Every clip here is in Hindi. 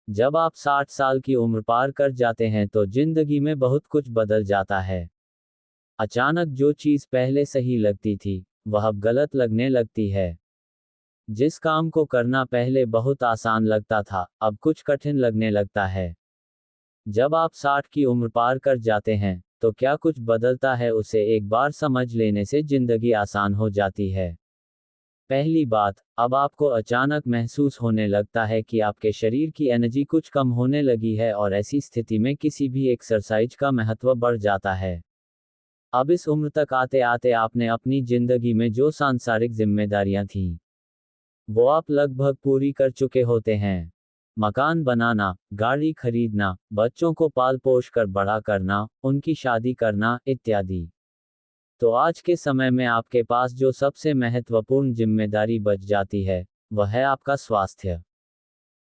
जब आप 60 साल की उम्र पार कर जाते हैं तो जिंदगी में बहुत कुछ बदल जाता है। अचानक जो चीज पहले सही लगती थी, वह अब गलत लगने लगती है। जिस काम को करना पहले बहुत आसान लगता था, अब कुछ कठिन लगने लगता है। जब आप 60 की उम्र पार कर जाते हैं, तो क्या कुछ बदलता है उसे एक बार समझ लेने से जिंदगी आसान हो जाती है। पहली बात, अब आपको अचानक महसूस होने लगता है कि आपके शरीर की एनर्जी कुछ कम होने लगी है और ऐसी स्थिति में किसी भी एक्सरसाइज का महत्व बढ़ जाता है। अब इस उम्र तक आते आते आपने अपनी जिंदगी में जो सांसारिक जिम्मेदारियां थीं, वो आप लगभग पूरी कर चुके होते हैं। मकान बनाना, गाड़ी खरीदना, बच्चों को पाल पोष कर बड़ा करना, उनकी शादी करना, इत्यादि। तो आज के समय में आपके पास जो सबसे महत्वपूर्ण जिम्मेदारी बच जाती है, वह है आपका स्वास्थ्य।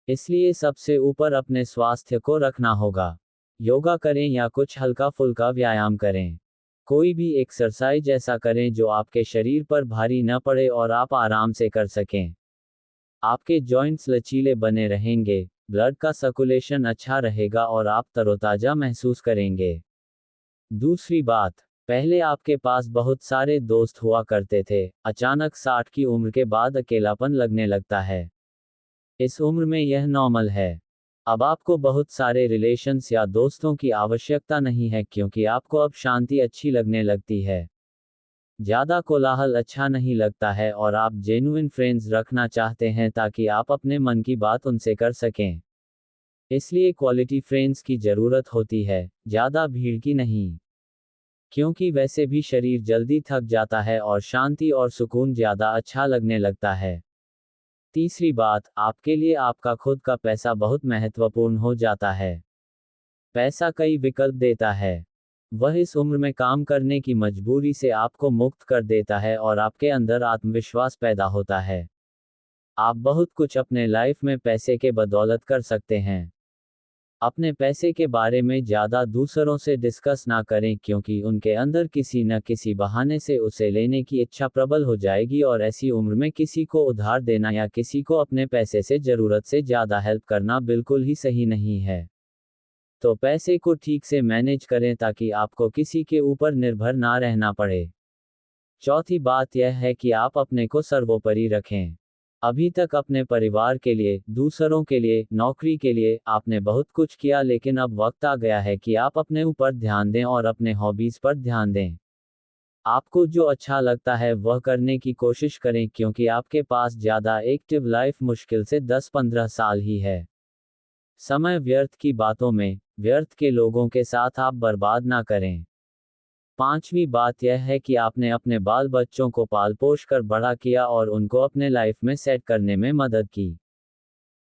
इसलिए सबसे ऊपर अपने स्वास्थ्य को रखना होगा। योगा करें या कुछ हल्का फुल्का व्यायाम करें। कोई भी एक्सरसाइज ऐसा करें जो आपके शरीर पर भारी न पड़े और आप आराम से कर सकें। आपके जॉइंट्स लचीले बने रहेंगे, ब्लड का सर्कुलेशन अच्छा रहेगा और आप तरोताजा महसूस करेंगे। दूसरी बात, पहले आपके पास बहुत सारे दोस्त हुआ करते थे, अचानक 60 की उम्र के बाद अकेलापन लगने लगता है। इस उम्र में यह नॉर्मल है। अब आपको बहुत सारे रिलेशंस या दोस्तों की आवश्यकता नहीं है क्योंकि आपको अब शांति अच्छी लगने लगती है। ज्यादा कोलाहल अच्छा नहीं लगता है और आप जेन्युइन फ्रेंड्स रखना चाहते हैं ताकि आप अपने मन की बात उनसे कर सकें। इसलिए क्वालिटी फ्रेंड्स की जरूरत होती है, ज्यादा भीड़ की नहीं। क्योंकि वैसे भी शरीर जल्दी थक जाता है और शांति और सुकून ज्यादा अच्छा लगने लगता है। तीसरी बात, आपके लिए आपका खुद का पैसा बहुत महत्वपूर्ण हो जाता है। पैसा कई विकल्प देता है। वह इस उम्र में काम करने की मजबूरी से आपको मुक्त कर देता है और आपके अंदर आत्मविश्वास पैदा होता है। आप बहुत कुछ अपने लाइफ में पैसे के बदौलत कर सकते हैं। अपने पैसे के बारे में ज़्यादा दूसरों से डिस्कस ना करें क्योंकि उनके अंदर किसी न किसी बहाने से उसे लेने की इच्छा प्रबल हो जाएगी और ऐसी उम्र में किसी को उधार देना या किसी को अपने पैसे से ज़रूरत से ज़्यादा हेल्प करना बिल्कुल ही सही नहीं है। तो पैसे को ठीक से मैनेज करें ताकि आपको किसी के ऊपर निर्भर ना रहना पड़े। चौथी बात यह है कि आप अपने को सर्वोपरि रखें। अभी तक अपने परिवार के लिए, दूसरों के लिए, नौकरी के लिए आपने बहुत कुछ किया लेकिन अब वक्त आ गया है कि आप अपने ऊपर ध्यान दें और अपने हॉबीज पर ध्यान दें। आपको जो अच्छा लगता है वह करने की कोशिश करें क्योंकि आपके पास ज़्यादा एक्टिव लाइफ मुश्किल से 10-15 साल ही है। समय व्यर्थ की बातों में, व्यर्थ के लोगों के साथ आप बर्बाद ना करें। पांचवी बात यह है कि आपने अपने बाल बच्चों को पाल पोष कर बड़ा किया और उनको अपने लाइफ में सेट करने में मदद की।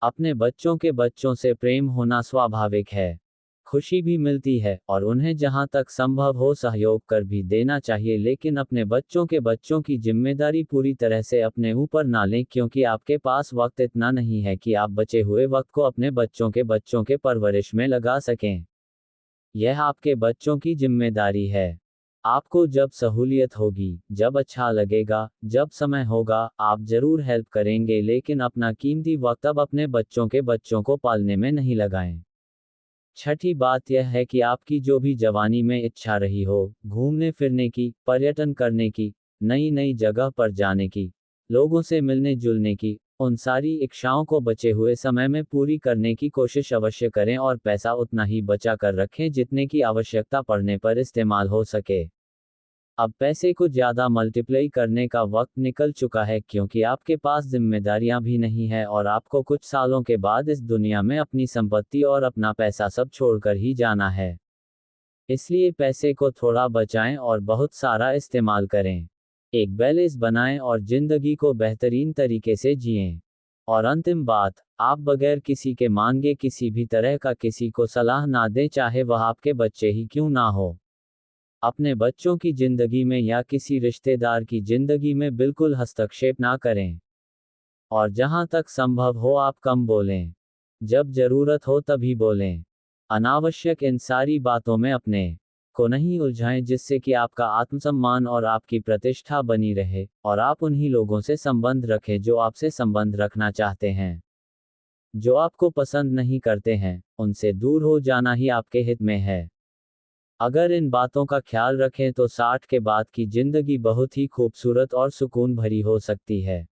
अपने बच्चों के बच्चों से प्रेम होना स्वाभाविक है। खुशी भी मिलती है और उन्हें जहां तक संभव हो सहयोग कर भी देना चाहिए लेकिन अपने बच्चों के बच्चों की जिम्मेदारी पूरी तरह से अपने ऊपर ना लें क्योंकि आपके पास वक्त इतना नहीं है कि आप बचे हुए वक्त को अपने बच्चों के परवरिश में लगा सकें। यह आपके बच्चों की जिम्मेदारी है। आपको जब सहूलियत होगी, जब अच्छा लगेगा, जब समय होगा, आप जरूर हेल्प करेंगे लेकिन अपना कीमती वक्त अब अपने बच्चों को पालने में नहीं लगाएं। छठी बात यह है कि आपकी जो भी जवानी में इच्छा रही हो, घूमने फिरने की, पर्यटन करने की, नई नई जगह पर जाने की, लोगों से मिलने जुलने की, उन सारी इच्छाओं को बचे हुए समय में पूरी करने की कोशिश अवश्य करें और पैसा उतना ही बचा कर रखें जितने की आवश्यकता पड़ने पर इस्तेमाल हो सके। अब पैसे को ज़्यादा मल्टीप्लाई करने का वक्त निकल चुका है क्योंकि आपके पास जिम्मेदारियां भी नहीं है और आपको कुछ सालों के बाद इस दुनिया में अपनी संपत्ति और अपना पैसा सब छोड़कर ही जाना है। इसलिए पैसे को थोड़ा बचाएं और बहुत सारा इस्तेमाल करें। एक बैलेंस बनाएं और जिंदगी को बेहतरीन तरीके से जिएं। और अंतिम बात, आप बगैर किसी के मांगे किसी भी तरह का किसी को सलाह ना दें चाहे वह आपके बच्चे ही क्यों ना हो। अपने बच्चों की जिंदगी में या किसी रिश्तेदार की जिंदगी में बिल्कुल हस्तक्षेप ना करें। और जहां तक संभव हो आप कम बोलें। जब जरूरत हो तभी बोलें। अनावश्यक इन सारी बातों में अपने को नहीं उलझाएं जिससे कि आपका आत्मसम्मान और आपकी प्रतिष्ठा बनी रहे और आप उन्हीं लोगों से संबंध रखें जो आपसे संबंध रखना चाहते हैं। जो आपको पसंद नहीं करते हैं, उनसे दूर हो जाना ही आपके हित में है। अगर इन बातों का ख्याल रखें तो 60 के बाद की जिंदगी बहुत ही खूबसूरत और सुकून भरी हो सकती है।